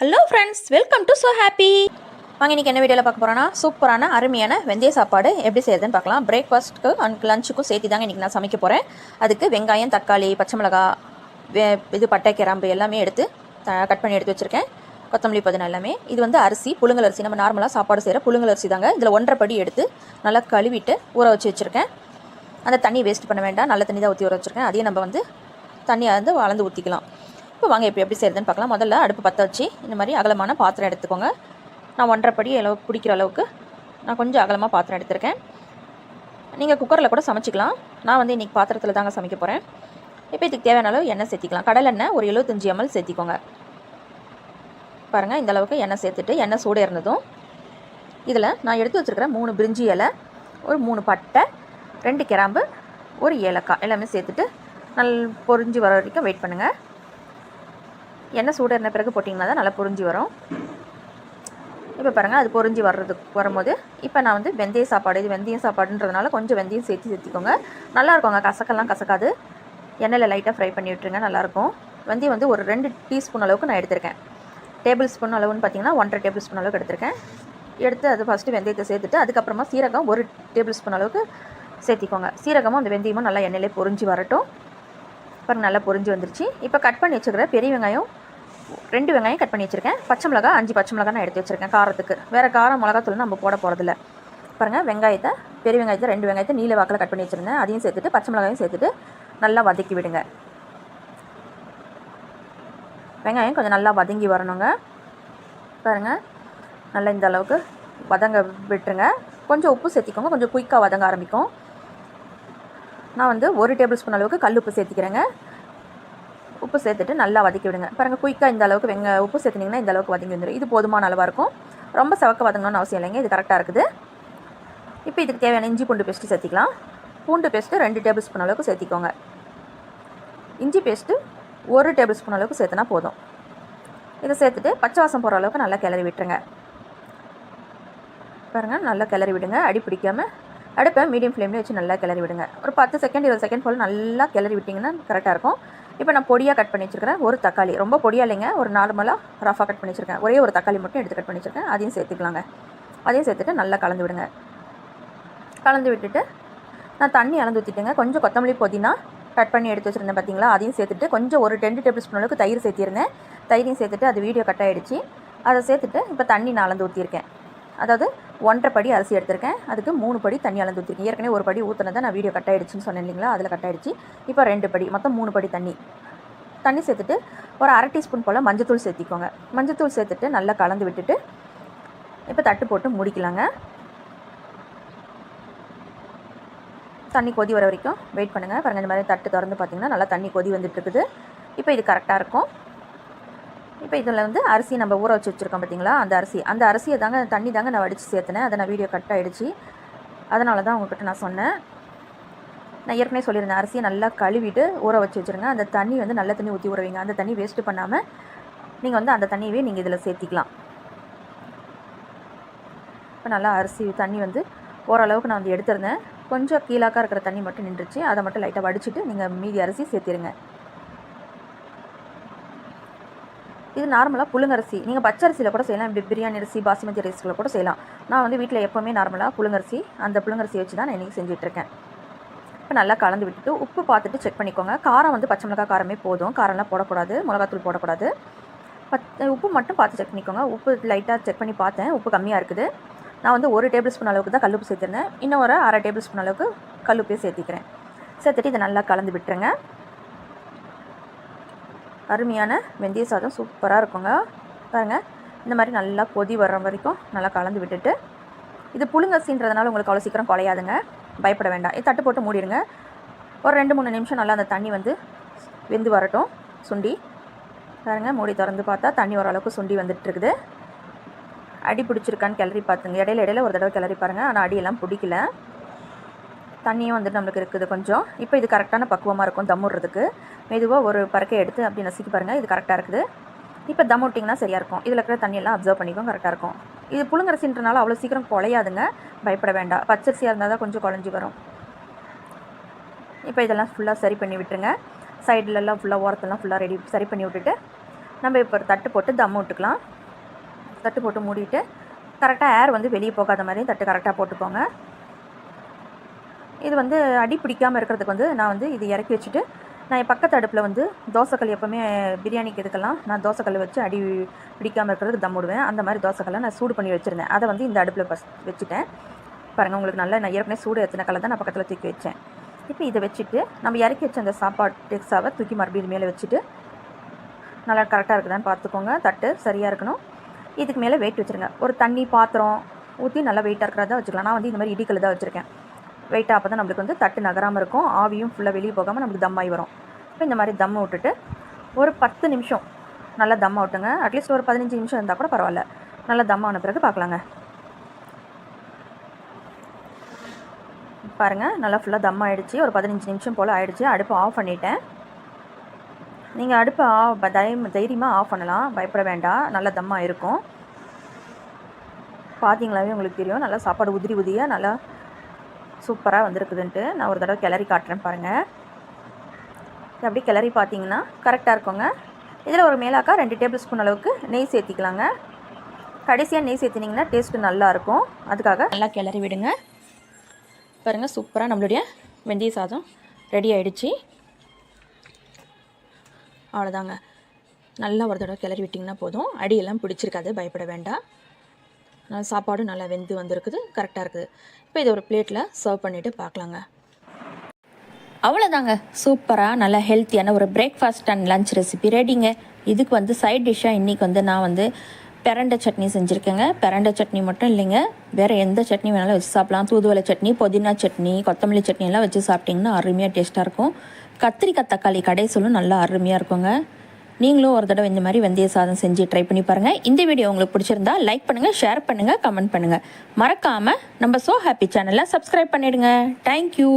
Hello friends, welcome to so happy. வாங்க இன்றைக்கி என்ன வீடியோவில் பார்க்க போகிறோன்னா சூப்பரான அருமையான வெந்தய சாப்பாடு எப்படி செய்யுதுன்னு பார்க்கலாம். பிரேக்ஃபாஸ்ட்டுக்கு அண்ட் லஞ்சுக்கும் சேர்த்து தாங்க இன்றைக்கி நான் சமைக்க போகிறேன். அதுக்கு வெங்காயம், தக்காளி, பச்சை மிளகா, பட்டை, கிராம்பு எல்லாமே எடுத்து கட் பண்ணி எடுத்து வச்சுருக்கேன். கொத்தமல்லி, புதினா எல்லாமே. இது வந்து அரிசி, புழுங்கல் அரிசி, நம்ம நார்மலாக சாப்பாடு செய்கிற புழுங்கல் அரிசி தாங்க. இதில் 1.5 படி எடுத்து நல்லா கழுவிட்டு ஊற வச்சு வச்சுருக்கேன். அந்த தண்ணி வேஸ்ட் பண்ண வேண்டாம், நல்ல தண்ணி தான் ஊற்றி ஊற வச்சுருக்கேன். அதையும் நம்ம வந்து தண்ணியை வந்து வளர்ந்து ஊற்றிக்கலாம். இப்போ வாங்க எப்படி செய்யுதுன்னு பார்க்கலாம். முதல்ல அடுப்பு பற்ற வச்சு இந்த மாதிரி அகலமான பாத்திரம் எடுத்துக்கோங்க. நான் 1.5 படி அளவுக்கு பிடிக்கிற அளவுக்கு நான் கொஞ்சம் அகலமாக பாத்திரம் எடுத்திருக்கேன். நீங்கள் குக்கரில் கூட சமைச்சிக்கலாம். நான் வந்து இன்றைக்கி பாத்திரத்தில் தாங்க சமைக்க போகிறேன். இப்போ இதுக்கு தேவையான அளவு எண்ணெய் சேர்த்திக்கலாம். கடலெண்ணெய் ஒரு 75 ml சேர்த்திக்கோங்க. பாருங்கள், இந்த அளவுக்கு எண்ணெய் சேர்த்துட்டு எண்ணெய் சூடு இருந்ததும் இதில் நான் எடுத்து வச்சுருக்கிறேன் 3 பிரிஞ்சி இலை, ஒரு 3 பட்டை, 2 கிராம்பு, ஒரு ஏலக்காய் எல்லாமே சேர்த்துட்டு பொரிஞ்சு வர வரைக்கும் வெயிட் பண்ணுங்கள். எண்ணெய் சூடு இருந்த பிறகு போட்டிங்கன்னா தான் நல்லா பொரிஞ்சு வரும். இப்போ பாருங்கள், அது பொரிஞ்சு வரும்போது இப்போ நான் வந்து வெந்தய சாப்பாடு, இது வெந்தயம் சாப்பாடுன்றதுனால கொஞ்சம் வெந்தயம் சேர்த்திக்கோங்க. நல்லாயிருக்குங்க, கசக்கெல்லாம் கசக்காது. எண்ணெயில் லைட்டாக ஃப்ரை பண்ணி விட்டுருங்க, நல்லாயிருக்கும். வெந்தயம் வந்து ஒரு 2 டீஸ்பூன் அளவுக்கு நான் எடுத்திருக்கேன். டேபிள் ஸ்பூன் அளவுன்னு பார்த்தீங்கன்னா 1.5 டேபிள் ஸ்பூன் அளவுக்கு எடுத்திருக்கேன். எடுத்து அது ஃபஸ்ட்டு வெந்தயத்தை சேர்த்துட்டு அதுக்கப்புறமா சீரகம் 1 டேபிள் ஸ்பூன் அளவுக்கு சேர்த்திக்கோங்க. சீரகமும் அந்த வெந்தயமும் நல்லா எண்ணெயிலே பொரிஞ்சு வரட்டும். பாருங்கள், நல்லா பொரிஞ்சு வந்துருச்சு. இப்போ கட் பண்ணி வச்சுக்கிற பெரிய வெங்காயம் 2 வெங்காயம் கட் பண்ணி வச்சுருக்கேன். பச்சை மிளகா 5 பச்சை மிளகா நான் எடுத்து வச்சுருக்கேன் காரத்துக்கு. வேறு காரம் மிளகாத்தூள் நம்ம போட போகிறதில்ல. பாருங்கள், பெரிய வெங்காயத்தை 2 வெங்காயத்தை நீல வாக்கில் கட் பண்ணி வச்சுருந்தேன். அதையும் சேர்த்துட்டு பச்சை மிளகாயும் சேர்த்துட்டு நல்லா வதக்கி விடுங்க. வெங்காயம் கொஞ்சம் நல்லா வதங்கி வரணுங்க. பாருங்கள், நல்லா இந்த அளவுக்கு வதங்க விட்டுருங்க. கொஞ்சம் உப்பு சேர்த்திக்கோங்க, கொஞ்சம் குயிக்காக வதங்க ஆரம்பிக்கும். நான் வந்து 1 டேபிள் ஸ்பூன் அளவுக்கு கல் உப்பு சேர்த்திக்கிறேங்க. உப்பு சேர்த்துட்டு நல்லா வதக்கி விடுங்க. பாருங்கள், குயிக்காக இந்த அளவுக்கு உப்பு சேர்த்துனிங்கன்னா இந்த அளவுக்கு வதங்கி வந்துடும். இது போதுமான அளவாக இருக்கும். ரொம்ப சவக்க வதங்கணும்னு அவசியம் இல்லைங்க, இது கரெக்டாக இருக்குது. இப்போ இதுக்கு தேவையான இஞ்சி பூண்டு பேஸ்ட்டு சேர்த்திக்கலாம். பூண்டு பேஸ்ட்டு 2 டேபிள் ஸ்பூன் அளவுக்கு சேர்த்திக்கோங்க. இஞ்சி பேஸ்ட்டு 1 டேபிள் ஸ்பூன் அளவுக்கு சேர்த்துனா போதும். இதை சேர்த்துட்டு பச்சை வாசம் போகிற அளவுக்கு நல்லா கிளறி விட்டுருங்க. பாருங்கள், நல்லா கிளறி விடுங்க. அடி பிடிக்காமல் அடுப்பை மீடியம் ஃப்ளேமில் வச்சு நல்லா கிளறி விடுங்க. ஒரு 10 செகண்ட் 20 செகண்ட் போல் நல்லா கிளறி விட்டிங்கன்னா கரெக்டாக இருக்கும். இப்போ நான் பொடியாக கட் பண்ணி வச்சுருக்கிறேன் ஒரு தக்காளி, ரொம்ப பொடியாக இல்லைங்க, ஒரு நார்மலாக ரஃபாக கட் பண்ணி வச்சுருக்கேன். ஒரே ஒரு தக்காளி மட்டும் எடுத்து கட் பண்ணி வச்சுருக்கேன். அதையும் சேர்த்துக்கலாங்க. அதையும் சேர்த்துட்டு நல்லா கலந்து விடுங்க. கலந்து விட்டுட்டு நான் தண்ணி அளந்து ஊற்றிட்டுங்க. கொஞ்சம் கொத்தமல்லி, புதினா கட் பண்ணி எடுத்து வச்சுருந்தேன் பார்த்தீங்களா, அதையும் சேர்த்துட்டு கொஞ்சம் ஒரு 2 டேபிள் ஸ்பூன் அளவுக்கு தயிர் சேர்த்திருந்தேன். தயிரையும் சேர்த்துட்டு அது வீடியோ கட் ஆகிடுச்சு. அதை சேர்த்துட்டு இப்போ தண்ணி நான் அளந்து ஊற்றிருக்கேன். அதாவது 1.5 படி அரிசி எடுத்திருக்கேன். அதுக்கு 3 படி தண்ணி அளந்து ஊற்றிருக்கேன். ஏற்கனவே ஒரு படி ஊற்றினதை நான் வீடியோ கட் ஆகிடுச்சின்னு சொன்னேன் இல்லைங்களா, அதில் கட் ஆகிடுச்சு. இப்போ 2 படி, மொத்தம் 3 படி தண்ணி சேர்த்துட்டு ஒரு 1/2 டீஸ்பூன் போல் மஞ்சத்தூள் சேர்த்திக்கோங்க. மஞ்சத்தூள் சேர்த்துட்டு நல்லா கலந்து விட்டுட்டு இப்போ தட்டு போட்டு முடிக்கலாங்க. தண்ணி கொதி வர வரைக்கும் வெயிட் பண்ணுங்கள். பாருங்கள், இந்த மாதிரி தட்டு திறந்து பார்த்தீங்கன்னா நல்லா தண்ணி கொதி வந்துட்டுருக்குது. இப்போ இது கரெக்டாக இருக்கும். இப்போ இதில் வந்து அரிசி நம்ம ஊற வச்சு வச்சுருக்கோம் பார்த்தீங்களா, அந்த அரிசியை தாங்க தண்ணி தாங்க நான் வடித்து சேர்த்துனேன். அதை நான் வீடியோ கட் ஆகிடுச்சு, அதனால தான் உங்கள்கிட்ட நான் சொன்னேன். நான் ஏற்கனவே சொல்லியிருந்தேன், அரிசியை நல்லா கழுவிட்டு ஊற வச்சு வச்சுருங்க. அந்த தண்ணி வந்து நல்ல தண்ணி ஊற்றி ஊற வைங்க. அந்த தண்ணி வேஸ்ட்டு பண்ணாமல் நீங்கள் வந்து அந்த தண்ணியவே நீங்கள் இதில் சேர்த்திக்கலாம். இப்போ நல்லா அரிசி தண்ணி வந்து ஓரளவுக்கு நான் வந்து எடுத்துருந்தேன். கொஞ்சம் கீழாக்காக இருக்கிற தண்ணி மட்டும் நின்றுச்சு. அதை மட்டும் லைட்டாக வடிச்சிட்டு நீங்கள் மீதி அரிசி சேர்த்திருங்க. இது நார்மலாக புழுங்கரிசி, நீங்கள் பச்சரிசியில் கூட செய்யலாம். இப்படி பிரியாணி அரிசி, பாசுமதி ரைஸில் கூட செய்யலாம். நான் வந்து வீட்டில் எப்போவுமே நார்மலாக புழுங்கரிசி, அந்த புழுங்கரிசி வச்சு தான் நான் இன்றைக்கி செஞ்சிட்ருக்கேன். இப்போ நல்லா கலந்து விட்டுட்டு உப்பு பார்த்துட்டு செக் பண்ணிக்கோங்க. காரம் வந்து பச்சை மிளகா காரமே போதும், காரம்லாம் போடக்கூடாது, மிளகாத்தூள் போடக்கூடாது. உப்பு மட்டும் பார்த்து செக் பண்ணிக்கோங்க. உப்பு லைட்டாக செக் பண்ணி பார்த்தேன், உப்பு கம்மியாக இருக்குது. நான் வந்து 1 டேபிள் ஸ்பூன் அளவுக்கு தான் கல்லுப்பு சேர்த்துருந்தேன். இன்னும் ஒரு 1/2 டேபிள் ஸ்பூன் அளவுக்கு கல்லுப்பே சேர்த்திக்கிறேன். சேர்த்துட்டு இதை நல்லா கலந்து விட்டுருங்க. அருமையான வெந்தய சாதம் சூப்பராக இருக்குங்க. பாருங்கள், இந்த மாதிரி நல்லா கொதி வர்ற வரைக்கும் நல்லா கலந்து விட்டுட்டு, இது புழுங்கரிசின்றதுனால உங்களுக்கு அவ்வளோ சீக்கிரம் குலையாதுங்க, பயப்பட வேண்டாம். இது தட்டு போட்டு மூடிடுங்க. ஒரு 2-3 நிமிஷம் நல்லா அந்த தண்ணி வந்து வெந்து வரட்டும், சுண்டி. பாருங்கள், மூடி திறந்து பார்த்தா தண்ணி ஓரளவுக்கு சுண்டி வந்துட்டுருக்குது. அடி பிடிச்சிருக்கான்னு கிளறி பார்த்துங்க. இடையில ஒரு தடவை கிளறி பாருங்கள். ஆனால் அடியெல்லாம் பிடிக்கல, தண்ணியும் வந்துட்டு நம்மளுக்கு இருக்குது கொஞ்சம். இப்போ இது கரெக்டான பக்குவமாக இருக்கும் தம்முடுறதுக்கு. மெதுவாக ஒரு பறக்கை எடுத்து அப்படி நசுக்கி பாருங்கள், இது கரெக்டாக இருக்குது. இப்போ தம் விட்டிங்கன்னா சரியாக இருக்கும். இதில் இருக்கிற தண்ணியெல்லாம் அப்சர்வ் பண்ணிக்கும், கரெக்டாக இருக்கும். இது புழுங்கரிசின்றனால அவ்வளோ சீக்கிரம் குலையாதுங்க, பயப்பட வேண்டாம். பச்சரிசியாக இருந்தால் தான் கொஞ்சம் குழஞ்சி வரும். இப்போ இதெல்லாம் ஃபுல்லாக சரி பண்ணி விட்டுருங்க. சைட்லலாம் ஃபுல்லாக ஓரத்தெல்லாம் ஃபுல்லாக சரி பண்ணி விட்டுட்டு நம்ம இப்போ ஒரு தட்டு போட்டு தம் விட்டுக்கலாம். தட்டு போட்டு மூடிட்டு கரெக்டாக ஏர் வந்து வெளியே போகாத மாதிரி தட்டு கரெக்டாக போட்டுக்கோங்க. இது வந்து அடி பிடிக்காமல் இருக்கிறதுக்கு வந்து நான் வந்து இது இறக்கி வச்சுட்டு நான் என் பக்கத்து அடுப்பில் வந்து தோசைக்கல் எப்போவுமே பிரியாணிக்கு இதுக்கெல்லாம் நான் தோசைக்கல் வச்சு அடி பிடிக்காமல் இருக்கிறதுக்கு தம் விடுவேன். அந்த மாதிரி தோசைக்கல்லை நான் சூடு பண்ணி வச்சுருந்தேன். அதை வந்து இந்த அடுப்பில் வச்சுட்டேன். பாருங்கள், உங்களுக்கு நல்லா நான் ஏற்கனவே சூடு எத்தனை கல்லை தான் நான் பக்கத்தில் தூக்கி வச்சேன். இப்போ இதை வச்சுட்டு நம்ம இறக்கி வச்ச அந்த சாப்பாடு டெக்ஸாவை தூக்கி மறுபடியும் இது மேலே வச்சுட்டு நல்லா கரெக்டாக இருக்குதான்னு பார்த்துக்கோங்க. தட்டு சரியாக இருக்கணும். இதுக்கு மேலே வெயிட் வச்சுருங்க. ஒரு தண்ணி பாத்திரம் ஊற்றி நல்லா வெயிட்டாக இருக்கிறதா வச்சுக்கலாம். நான் வந்து இந்த மாதிரி இடிக்கல் தான் வச்சுருக்கேன். வெயிட்டாக அப்போ தான் நம்மளுக்கு வந்து தட்டு நகராமல் இருக்கும். ஆவியும் ஃபுல்லாக வெளியே போகாமல் நம்மளுக்கு தம்மாகி வரும். இப்போ இந்த மாதிரி தம்மை விட்டுட்டு ஒரு 10 நிமிஷம் நல்லா தம்மா விட்டுங்க. அட்லீஸ்ட் ஒரு 15 நிமிஷம் இருந்தால் கூட பரவாயில்ல. நல்லா தம்மான பிறகு பார்க்கலாங்க. பாருங்கள், நல்லா ஃபுல்லாக தம் ஆகிடுச்சு. ஒரு 15 நிமிஷம் போல் ஆகிடுச்சு. அடுப்பை ஆஃப் பண்ணிட்டேன். நீங்கள் அடுப்பை தைரியமாக ஆஃப் பண்ணலாம், பயப்பட வேண்டாம். நல்லா தம்மாக இருக்கும். பார்த்தீங்களாவே உங்களுக்கு தெரியும், நல்லா சாப்பாடு உதிரி உதிரியாக நல்லா சூப்பராக வந்திருக்குதுன்ட்டு. நான் ஒரு தடவை கிளறி காட்டுறேன் பாருங்கள். அப்படி கிளறி பார்த்தீங்கன்னா கரெக்டாக இருக்குங்க. இதில் ஒரு மேலாக்கா 2 டேபிள் ஸ்பூன் அளவுக்கு நெய் சேர்த்திக்கலாங்க. கடைசியாக நெய் சேர்த்தினிங்கன்னா டேஸ்ட்டு நல்லாயிருக்கும். அதுக்காக நல்லா கிளறி விடுங்க. பாருங்கள், சூப்பராக நம்மளுடைய வெந்தய சாதம் ரெடி ஆகிடுச்சு. அவ்வளோதாங்க. நல்லா ஒரு தடவை கிளறி விட்டிங்கன்னா போதும். அடியெல்லாம் பிடிச்சிருக்காது, பயப்பட வேண்டாம். சாப்பாடும் நல்லா வெந்து வந்திருக்குது, கரெக்டாக இருக்குது. இப்போ இதை ஒரு பிளேட்டில் சர்வ் பண்ணிவிட்டு பார்க்கலாங்க. அவ்வளோதாங்க, சூப்பராக நல்லா ஹெல்த்தியான ஒரு பிரேக்ஃபாஸ்ட் அண்ட் லன்ச் ரெசிபி ரெடிங்க. இதுக்கு வந்து சைட் டிஷ்ஷாக இன்றைக்கி வந்து நான் வந்து பிரண்டை சட்னி செஞ்சுருக்கேங்க. பிரண்டை சட்னி மட்டும் இல்லைங்க, வேறு எந்த சட்னி வேணாலும் வச்சு சாப்பிட்லாம். தூதுவளை சட்னி, புதினா சட்னி, கொத்தமல்லி சட்னி எல்லாம் வச்சு சாப்பிட்டிங்கன்னா அருமையாக டேஸ்ட்டாக இருக்கும். கத்திரிக்காய் தக்காளி கடைசலும் நல்லா அருமையாக இருக்குங்க. நீங்களும் ஒரு தடவை இந்த மாதிரி வெந்தய சாதம் செஞ்சு ட்ரை பண்ணி பாருங்கள். இந்த வீடியோ உங்களுக்கு பிடிச்சிருந்தா லைக் பண்ணுங்கள், ஷேர் பண்ணுங்கள், கமெண்ட் பண்ணுங்கள். மறக்காமல் நம்ம சோ ஹாப்பி சேனலை சப்ஸ்கிரைப் பண்ணிவிடுங்க. தேங்க்யூ.